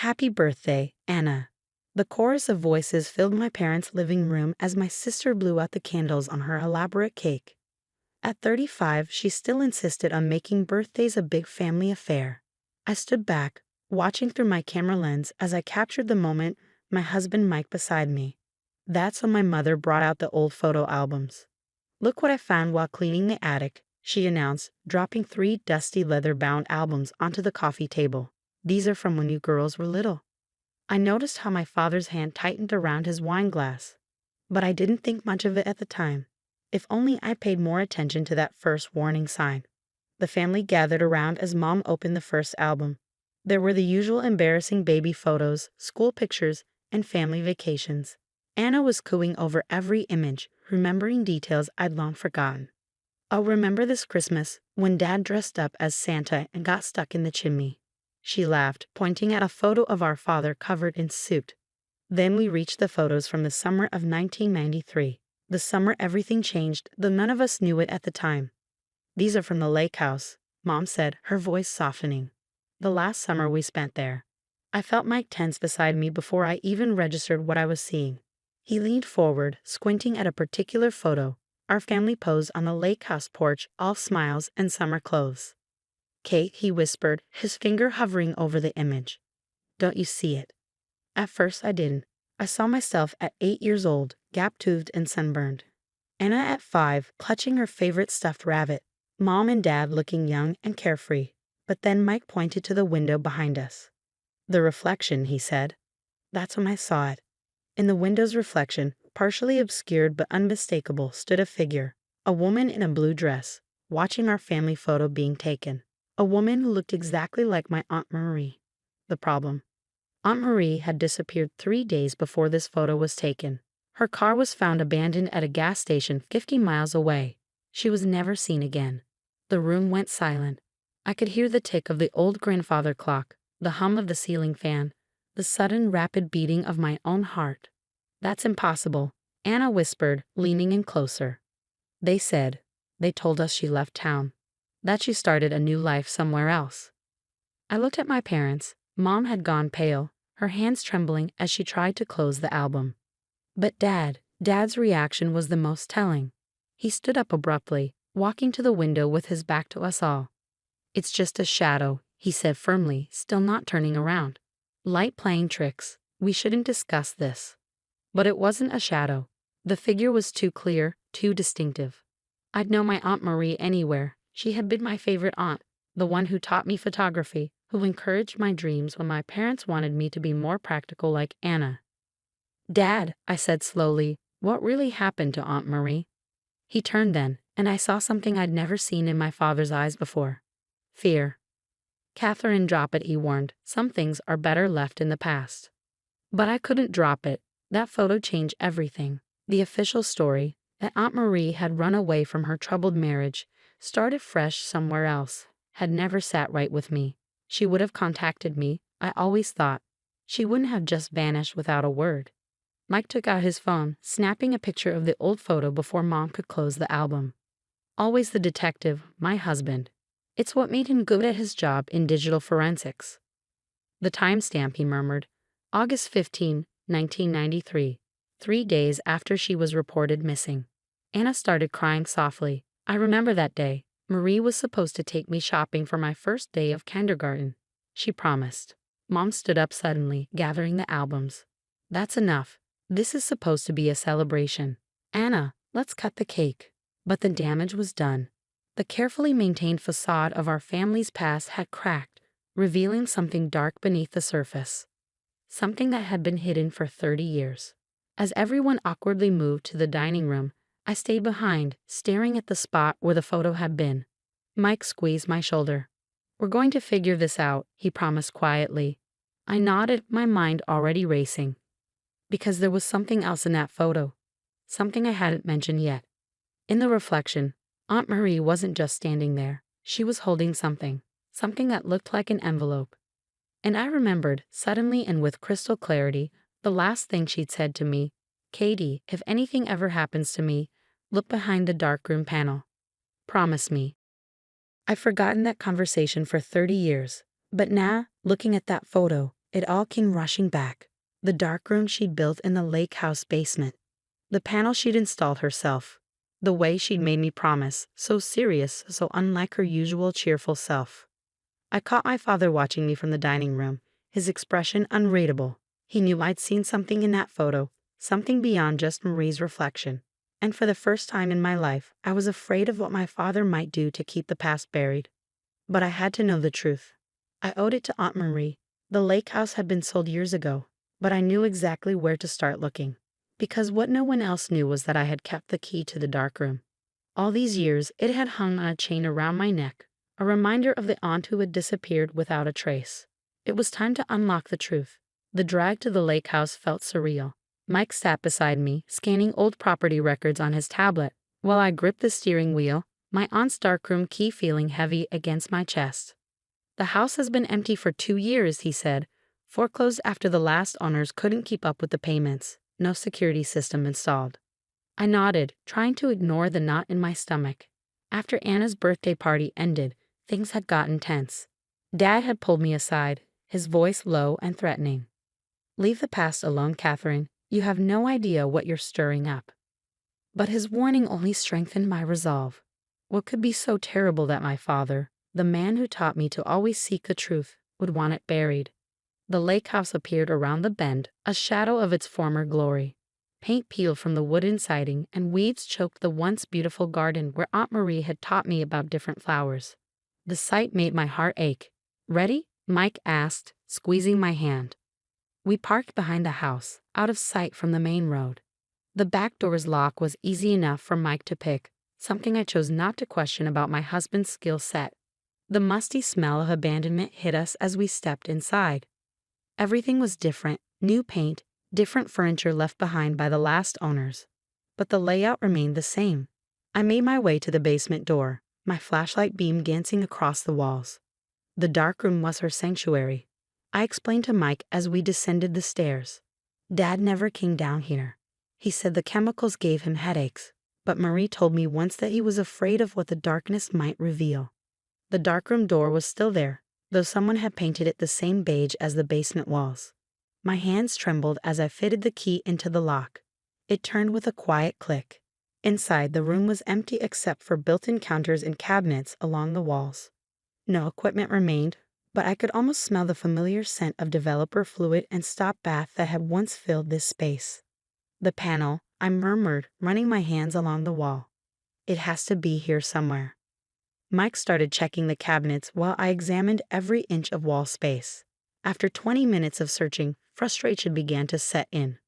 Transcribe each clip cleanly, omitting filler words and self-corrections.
Happy birthday, Anna. The chorus of voices filled my parents' living room as my sister blew out the candles on her elaborate cake. At 35, she still insisted on making birthdays a big family affair. I stood back, watching through my camera lens as I captured the moment, my husband Mike beside me. That's when my mother brought out the old photo albums. "Look what I found while cleaning the attic," she announced, dropping 3 dusty leather-bound albums onto the coffee table. "These are from when you girls were little." I noticed how my father's hand tightened around his wine glass, but I didn't think much of it at the time. If only I paid more attention to that first warning sign. The family gathered around as Mom opened the first album. There were the usual embarrassing baby photos, school pictures, and family vacations. Anna was cooing over every image, remembering details I'd long forgotten. "I'll remember this Christmas, when Dad dressed up as Santa and got stuck in the chimney," she laughed, pointing at a photo of our father covered in soot. Then we reached the photos from the summer of 1993. The summer everything changed, though none of us knew it at the time. "These are from the lake house," Mom said, her voice softening. "The last summer we spent there." I felt Mike tense beside me before I even registered what I was seeing. He leaned forward, squinting at a particular photo, our family pose on the lake house porch, all smiles and summer clothes. "Kate," he whispered, his finger hovering over the image. "Don't you see it?" At first I didn't. I saw myself at 8 years old, gap-toothed and sunburned. Anna at 5, clutching her favorite stuffed rabbit. Mom and Dad looking young and carefree. But then Mike pointed to the window behind us. "The reflection," he said. That's when I saw it. In the window's reflection, partially obscured but unmistakable, stood a figure. A woman in a blue dress, watching our family photo being taken. A woman who looked exactly like my Aunt Marie. The problem: Aunt Marie had disappeared 3 days before this photo was taken. Her car was found abandoned at a gas station 50 miles away. She was never seen again. The room went silent. I could hear the tick of the old grandfather clock, the hum of the ceiling fan, the sudden rapid beating of my own heart. "That's impossible," Anna whispered, leaning in closer. They told us she left town, that she started a new life somewhere else." I looked at my parents. Mom had gone pale, her hands trembling as she tried to close the album. But Dad's reaction was the most telling. He stood up abruptly, walking to the window with his back to us all. "It's just a shadow," he said firmly, still not turning around. "Light playing tricks. We shouldn't discuss this." But it wasn't a shadow. The figure was too clear, too distinctive. I'd know my Aunt Marie anywhere. She had been my favorite aunt, the one who taught me photography, who encouraged my dreams when my parents wanted me to be more practical like Anna. "Dad," I said slowly, "what really happened to Aunt Marie?" He turned then, and I saw something I'd never seen in my father's eyes before. Fear. "Catherine, drop it," he warned. "Some things are better left in the past." But I couldn't drop it. That photo changed everything. The official story, that Aunt Marie had run away from her troubled marriage, started fresh somewhere else, had never sat right with me. She would have contacted me, I always thought. She wouldn't have just vanished without a word. Mike took out his phone, snapping a picture of the old photo before Mom could close the album. Always the detective, my husband. It's what made him good at his job in digital forensics. "The timestamp," he murmured. "August 15, 1993. 3 days after she was reported missing." Anna started crying softly. "I remember that day. Marie was supposed to take me shopping for my first day of kindergarten. She promised." Mom stood up suddenly, gathering the albums. "That's enough. This is supposed to be a celebration. Anna, let's cut the cake." But the damage was done. The carefully maintained facade of our family's past had cracked, revealing something dark beneath the surface. Something that had been hidden for 30 years. As everyone awkwardly moved to the dining room, I stayed behind, staring at the spot where the photo had been. Mike squeezed my shoulder. "We're going to figure this out," he promised quietly. I nodded, my mind already racing. Because there was something else in that photo. Something I hadn't mentioned yet. In the reflection, Aunt Marie wasn't just standing there. She was holding something. Something that looked like an envelope. And I remembered, suddenly and with crystal clarity, the last thing she'd said to me. "Katie, if anything ever happens to me, look behind the darkroom panel. Promise me." I've forgotten that conversation for 30 years. But now, looking at that photo, It all came rushing back. The dark room she'd built in the lake house basement. The panel she'd installed herself. The way she'd made me promise, so serious, so unlike her usual cheerful self. I caught my father watching me from the dining room, his expression unreadable. He knew I'd seen something in that photo, something beyond just Marie's reflection. And for the first time in my life, I was afraid of what my father might do to keep the past buried. But I had to know the truth. I owed it to Aunt Marie. The lake house had been sold years ago, but I knew exactly where to start looking. Because what no one else knew was that I had kept the key to the dark room. All these years, it had hung on a chain around my neck, a reminder of the aunt who had disappeared without a trace. It was time to unlock the truth. The drive to the lake house felt surreal. Mike sat beside me, scanning old property records on his tablet, while I gripped the steering wheel, my aunt's darkroom key feeling heavy against my chest. The house has been empty for 2 years, he said. Foreclosed after the last owners couldn't keep up with the payments. No security system installed. I nodded, trying to ignore the knot in my stomach. After Anna's birthday party ended, things had gotten tense. Dad had pulled me aside, his voice low and threatening. "Leave the past alone, Catherine. You have no idea what you're stirring up." But his warning only strengthened my resolve. What could be so terrible that my father, the man who taught me to always seek the truth, would want it buried? The lake house appeared around the bend, a shadow of its former glory. Paint peeled from the wooden siding, and weeds choked the once beautiful garden where Aunt Marie had taught me about different flowers. The sight made my heart ache. "Ready?" Mike asked, squeezing my hand. We parked behind the house, out of sight from the main road. The back door's lock was easy enough for Mike to pick, something I chose not to question about my husband's skill set. The musty smell of abandonment hit us as we stepped inside. Everything was different, new paint, different furniture left behind by the last owners. But the layout remained the same. I made my way to the basement door, my flashlight beam dancing across the walls. The dark room was her sanctuary. I explained to Mike as we descended the stairs. Dad never came down here. He said the chemicals gave him headaches, but Marie told me once that he was afraid of what the darkness might reveal. The darkroom door was still there, though someone had painted it the same beige as the basement walls. My hands trembled as I fitted the key into the lock. It turned with a quiet click. Inside, the room was empty except for built-in counters and cabinets along the walls. No equipment remained, but I could almost smell the familiar scent of developer fluid and stop bath that had once filled this space. "The panel," I murmured, running my hands along the wall. "It has to be here somewhere." Mike started checking the cabinets while I examined every inch of wall space. After 20 minutes of searching, frustration began to set in.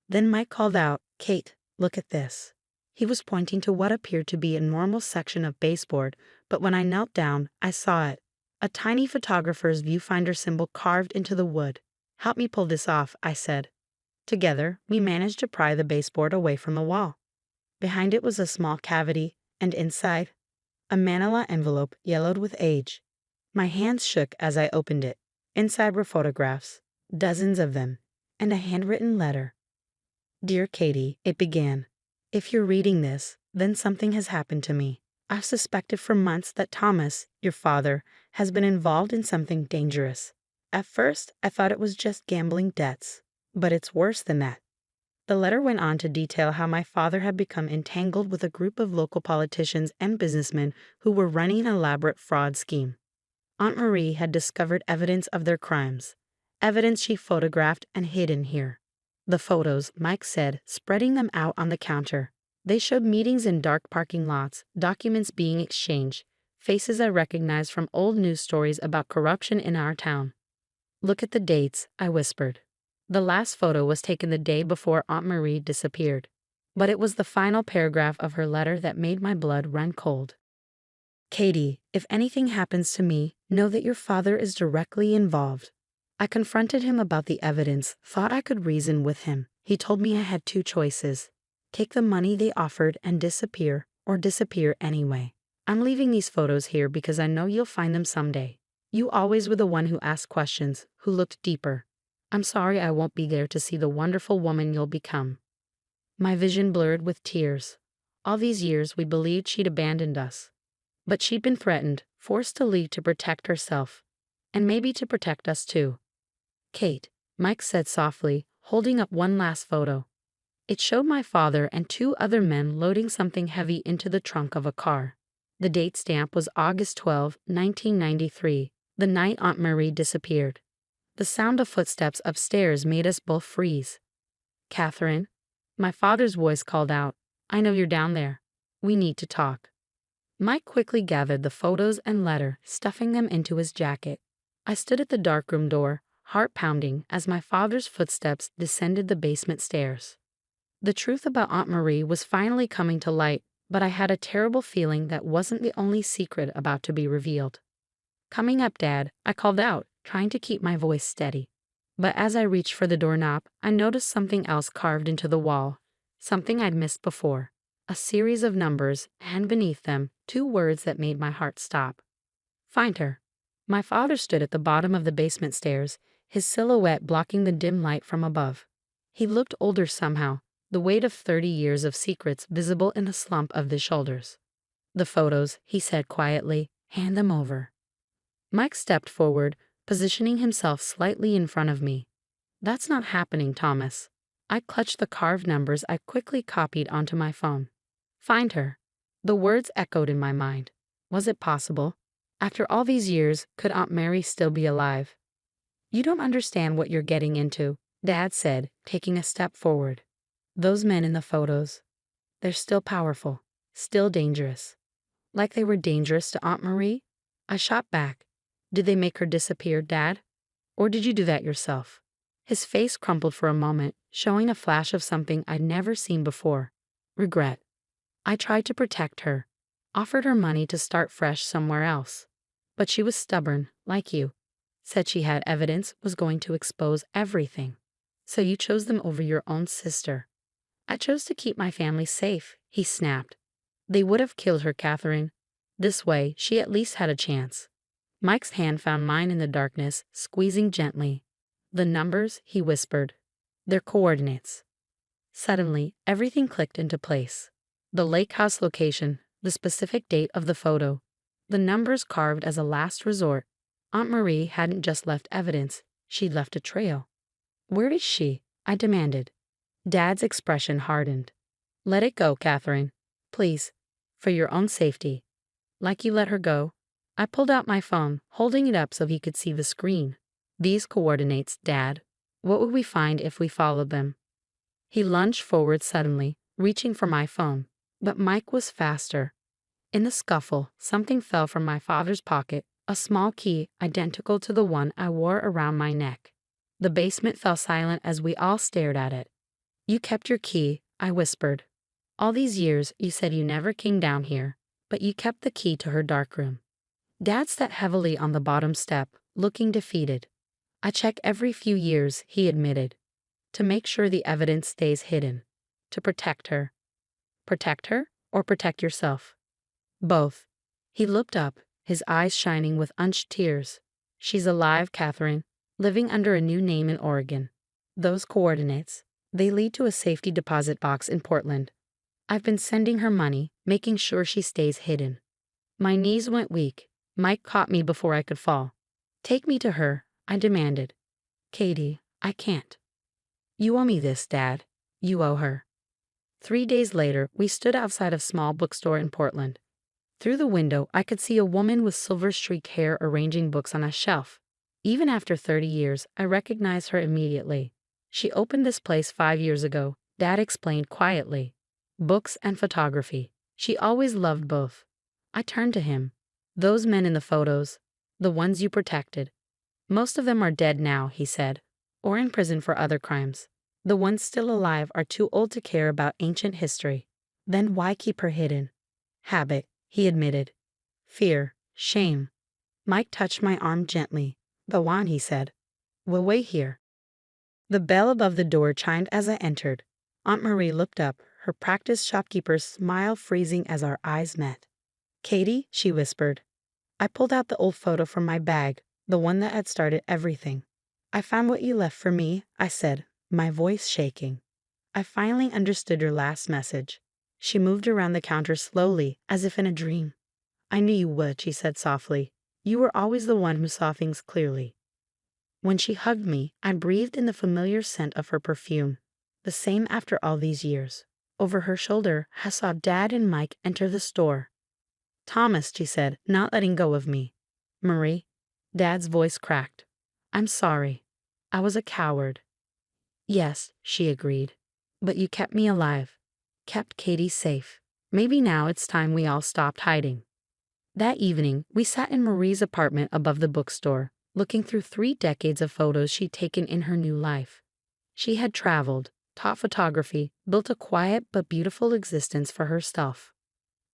Then Mike called out, "Kate, look at this." He was pointing to what appeared to be a normal section of baseboard, but when I knelt down, I saw it. A tiny photographer's viewfinder symbol carved into the wood. "Help me pull this off," I said. Together, we managed to pry the baseboard away from the wall. Behind it was a small cavity, and inside, a manila envelope yellowed with age. My hands shook as I opened it. Inside were photographs, dozens of them, and a handwritten letter. "Dear Katie," it began. "If you're reading this, then something has happened to me. I've suspected for months that Thomas, your father, has been involved in something dangerous. At first, I thought it was just gambling debts, but it's worse than that." The letter went on to detail how my father had become entangled with a group of local politicians and businessmen who were running an elaborate fraud scheme. Aunt Marie had discovered evidence of their crimes, evidence she photographed and hid in here. The photos, Mike said, spreading them out on the counter. They showed meetings in dark parking lots, documents being exchanged, faces I recognized from old news stories about corruption in our town. "Look at the dates," I whispered. The last photo was taken the day before Aunt Marie disappeared, but it was the final paragraph of her letter that made my blood run cold. "Katie, if anything happens to me, know that your father is directly involved." I confronted him about the evidence, thought I could reason with him. He told me I had 2 choices. Take the money they offered and disappear, or disappear anyway. "I'm leaving these photos here because I know you'll find them someday. You always were the one who asked questions, who looked deeper. I'm sorry I won't be there to see the wonderful woman you'll become." My vision blurred with tears. All these years we believed she'd abandoned us. But she'd been threatened, forced to leave to protect herself. And maybe to protect us too. Kate, Mike said softly, holding up one last photo. It showed my father and two other men loading something heavy into the trunk of a car. The date stamp was August 12, 1993, the night Aunt Marie disappeared. The sound of footsteps upstairs made us both freeze. "Catherine," my father's voice called out, "I know you're down there. We need to talk." Mike quickly gathered the photos and letter, stuffing them into his jacket. I stood at the darkroom door, heart pounding, as my father's footsteps descended the basement stairs. The truth about Aunt Marie was finally coming to light, but I had a terrible feeling that wasn't the only secret about to be revealed. "Coming up, Dad," I called out, trying to keep my voice steady. But as I reached for the doorknob, I noticed something else carved into the wall, something I'd missed before. A series of numbers, and beneath them, two words that made my heart stop. "Find her." My father stood at the bottom of the basement stairs, his silhouette blocking the dim light from above. He looked older somehow, the weight of 30 years of secrets visible in the slump of his shoulders. "The photos," he said quietly. "Hand them over." Mike stepped forward, positioning himself slightly in front of me. "That's not happening, Thomas." I clutched the carved numbers I quickly copied onto my phone. "Find her." The words echoed in my mind. Was it possible? After all these years, could Aunt Mary still be alive? "You don't understand what you're getting into," Dad said, taking a step forward. "Those men in the photos, they're still powerful, still dangerous. Like they were dangerous to Aunt Marie?" I shot back. "Did they make her disappear, Dad? Or did you do that yourself?" His face crumpled for a moment, showing a flash of something I'd never seen before. Regret. "I tried to protect her, offered her money to start fresh somewhere else. But she was stubborn, like you. Said she had evidence, was going to expose everything. So you chose them over your own sister." "I chose to keep my family safe," he snapped. "They would have killed her, Catherine. This way, she at least had a chance." Mike's hand found mine in the darkness, squeezing gently. "The numbers," he whispered. "Their coordinates." Suddenly, everything clicked into place. The lake house location, the specific date of the photo, the numbers carved as a last resort. Aunt Marie hadn't just left evidence, she'd left a trail. "Where is she?" I demanded. Dad's expression hardened. "Let it go, Catherine. Please. For your own safety." "Like you let her go?" I pulled out my phone, holding it up so he could see the screen. "These coordinates, Dad. What would we find if we followed them?" He lunged forward suddenly, reaching for my phone. But Mike was faster. In the scuffle, something fell from my father's pocket, a small key identical to the one I wore around my neck. The basement fell silent as we all stared at it. "You kept your key," I whispered. "All these years you said you never came down here, but you kept the key to her darkroom." Dad sat heavily on the bottom step, looking defeated. "I check every few years," he admitted. "To make sure the evidence stays hidden. To protect her." "Protect her, or protect yourself?" "Both." He looked up, his eyes shining with unshed tears. "She's alive, Catherine, living under a new name in Oregon. Those coordinates, they lead to a safety deposit box in Portland. I've been sending her money, making sure she stays hidden." My knees went weak. Mike caught me before I could fall. "Take me to her," I demanded. "Katie, I can't." "You owe me this, Dad. You owe her." 3 days later, we stood outside a small bookstore in Portland. Through the window, I could see a woman with silver-streaked hair arranging books on a shelf. Even after 30 years, I recognized her immediately. "She opened this place 5 years ago," Dad explained quietly. "Books and photography. She always loved both." I turned to him. "Those men in the photos, the ones you protected. Most of them are dead now," he said, "or in prison for other crimes. The ones still alive are too old to care about ancient history." "Then why keep her hidden?" "Habit," he admitted. "Fear, shame." Mike touched my arm gently. "Go on," he said. "We'll wait here." The bell above the door chimed as I entered. Aunt Marie looked up, her practiced shopkeeper's smile freezing as our eyes met. "Katie," she whispered. I pulled out the old photo from my bag, the one that had started everything. "I found what you left for me," I said, my voice shaking. "I finally understood your last message." She moved around the counter slowly, as if in a dream. "I knew you would," she said softly. "You were always the one who saw things clearly." When she hugged me, I breathed in the familiar scent of her perfume. The same after all these years. Over her shoulder, I saw Dad and Mike enter the store. "Thomas," she said, not letting go of me. "Marie." Dad's voice cracked. "I'm sorry. I was a coward." "Yes," she agreed. "But you kept me alive. Kept Katie safe. Maybe now it's time we all stopped hiding." That evening, we sat in Marie's apartment above the bookstore, looking through 3 decades of photos she'd taken in her new life. She had traveled, taught photography, built a quiet but beautiful existence for herself.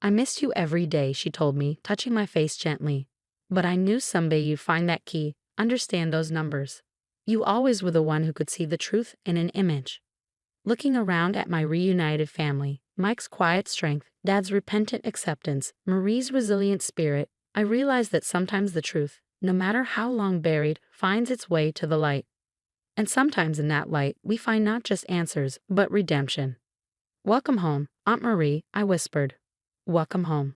"I missed you every day," she told me, touching my face gently. "But I knew someday you'd find that key, understand those numbers. You always were the one who could see the truth in an image." Looking around at my reunited family, Mike's quiet strength, Dad's repentant acceptance, Marie's resilient spirit, I realized that sometimes the truth, no matter how long buried, finds its way to the light. And sometimes in that light, we find not just answers, but redemption. "Welcome home, Aunt Marie," I whispered. "Welcome home."